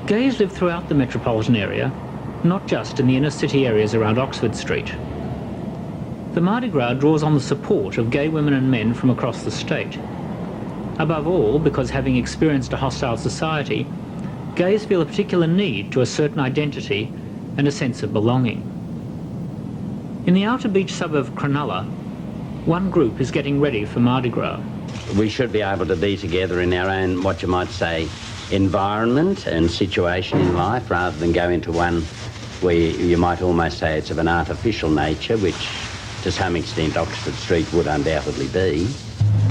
Gays live throughout the metropolitan area, not just in the inner city areas around Oxford Street. The Mardi Gras draws on the support of gay women and men from across the state. Above all, because having experienced a hostile society, gays feel a particular need to a certain identity and a sense of belonging. In the outer beach suburb of Cronulla, one group is getting ready for Mardi Gras. We should be able to be together in our own, what you might say, environment and situation in life, rather than go into one where you might almost say it's of an artificial nature, which to some extent Oxford Street would undoubtedly be.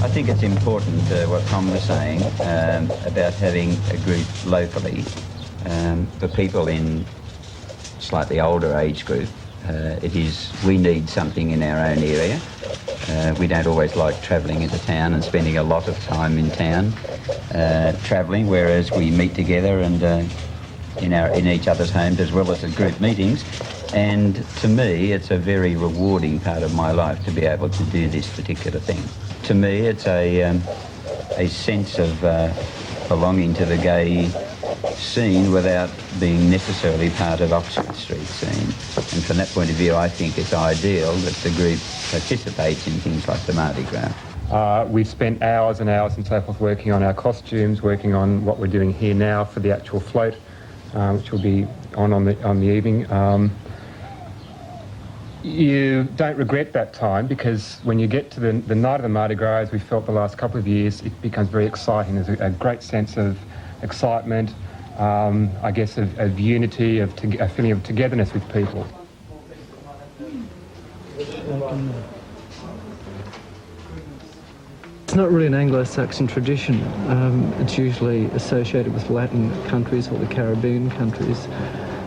I think it's important what Tom was saying about having a group locally for people in slightly older age group. We need something in our own area. We don't always like travelling into town and spending a lot of time in town travelling, whereas we meet together and in each other's homes as well as at group meetings. And to me, it's a very rewarding part of my life to be able to do this particular thing. To me, it's a sense of belonging to the gay scene without being necessarily part of Oxford Street scene. And from that point of view, I think it's ideal that the group participates in things like the Mardi Gras. We've spent hours and hours and so forth working on our costumes, working on what we're doing here now for the actual float, which will be on the evening. You don't regret that time, because when you get to the night of the Mardi Gras, as we felt the last couple of years, it becomes very exciting. There's a great sense of excitement, I guess of unity, a feeling of togetherness with people. It's not really an Anglo-Saxon tradition. It's usually associated with Latin countries or the Caribbean countries.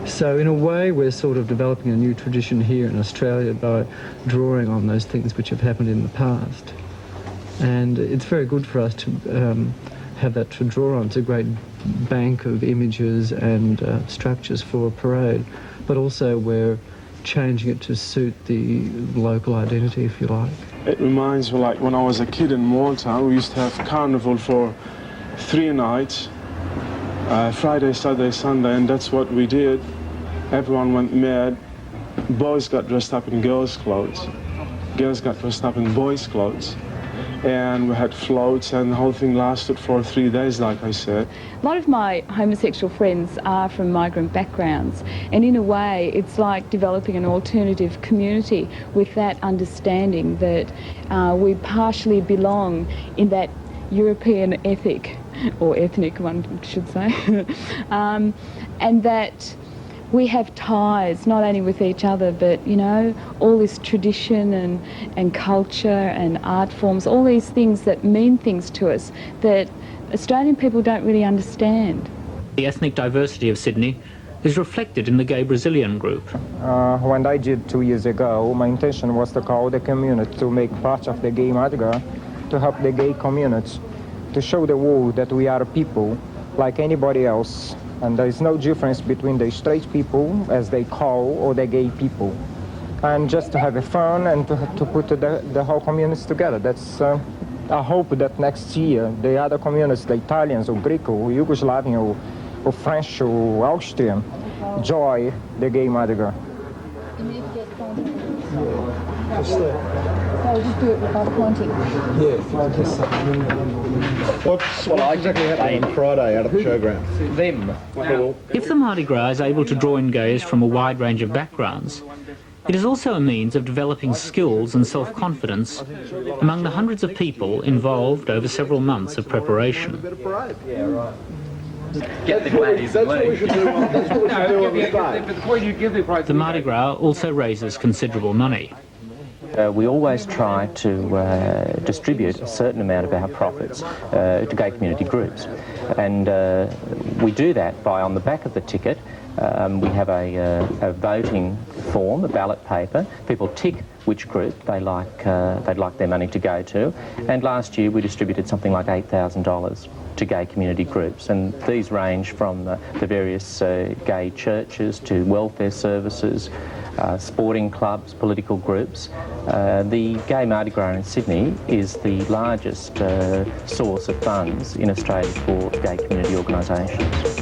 So in a way, we're sort of developing a new tradition here in Australia by drawing on those things which have happened in the past. And it's very good for us to have that to draw on. It's a great bank of images and structures for a parade, but also we're changing it to suit the local identity, if you like. It reminds me, like when I was a kid in Malta, we used to have carnival for 3 nights, Friday, Saturday, Sunday, and that's what we did. Everyone went mad. Boys got dressed up in girls' clothes. Girls got dressed up in boys' clothes. And we had floats, and the whole thing lasted for 3 days, like I said. A lot of my homosexual friends are from migrant backgrounds, and in a way it's like developing an alternative community with that understanding that we partially belong in that European ethic, or ethnic one should say, and that we have ties not only with each other, but you know, all this tradition and culture and art forms, all these things that mean things to us that Australian people don't really understand. The ethnic diversity of Sydney is reflected in the gay Brazilian group. When I did 2 years ago, my intention was to call the community to make part of the gay Mardi Gras, to help the gay community, to show the world that we are people like anybody else. And there is no difference between the straight people, as they call, or the gay people. And just to have fun and to put the whole community together. That's, I hope that next year the other communities, the Italians or Greek or Yugoslavian or French or Austrian, join the gay Mardi Gras. So just do it without pointing. What exactly happened on Friday out at the showground? Them. If the Mardi Gras is able to draw in gays from a wide range of backgrounds, it is also a means of developing skills and self-confidence among the hundreds of people involved over several months of preparation. The Mardi Gras also raises considerable money. We always try to distribute a certain amount of our profits to gay community groups, and we do that by, on the back of the ticket, we have a voting form, a ballot paper. People tick which group they'd like their money to go to, and last year we distributed something like $8,000 to gay community groups, and these range from the various gay churches to welfare services, sporting clubs, political groups. The Gay Mardi Gras in Sydney is the largest source of funds in Australia for gay community organisations.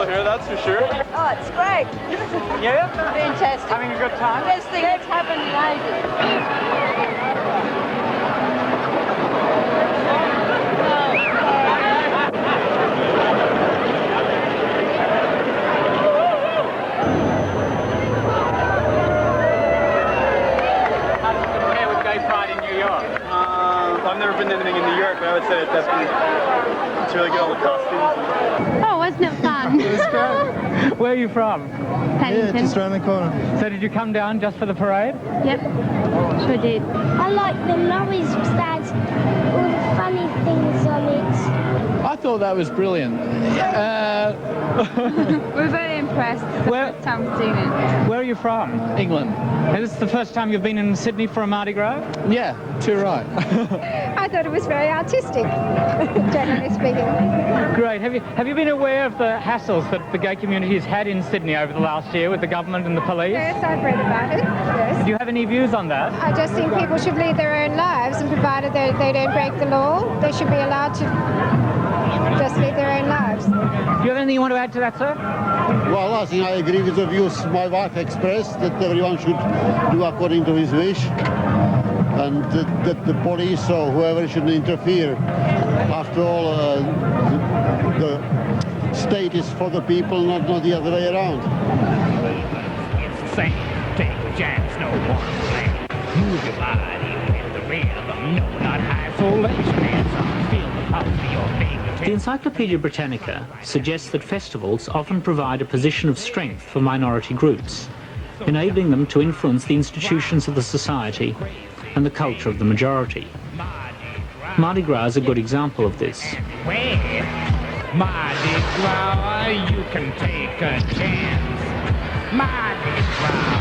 beautiful here, that's for sure. Oh, it's great. Yeah? Fantastic. Having a good time? Best thing that's happened in ages. Compare with Gay Pride in New York? I've never been to anything in New York, but I would say it's really good, all the costumes. Oh, wasn't it fun? It was great. Where are you from? Paddington. Yeah, just around the corner. So did you come down just for the parade? Yep, sure did. I like the lorries that all the funny things on it. I thought that was brilliant. We're very impressed. It's the first time we've seen it. Where are you from? England. Is this the first time you've been in Sydney for a Mardi Gras? Yeah, too right. I thought it was very artistic, generally speaking. Great. Have you been aware of the hassles that the gay community has had in Sydney over the last year with the government and the police? Yes, I've read about it, yes. Do you have any views on that? I just think people should lead their own lives, and provided they don't break the law, they should be allowed to just lead their own lives. Do you have anything you want to add to that, sir? Well, I think I agree with the views my wife expressed, that everyone should do according to his wish, and that the police or whoever shouldn't interfere. After all, the state is for the people, not the other way around. It's the same. Take a chance, no one plan. Move your body with the rhythm. No, not high isolation. Hands on, feel the pulse of your fingertips. The Encyclopedia Britannica suggests that festivals often provide a position of strength for minority groups, enabling them to influence the institutions of the society and the culture of the majority. Mardi Gras is a good example of this. Mardi Gras, you can take a chance. Mardi Gras.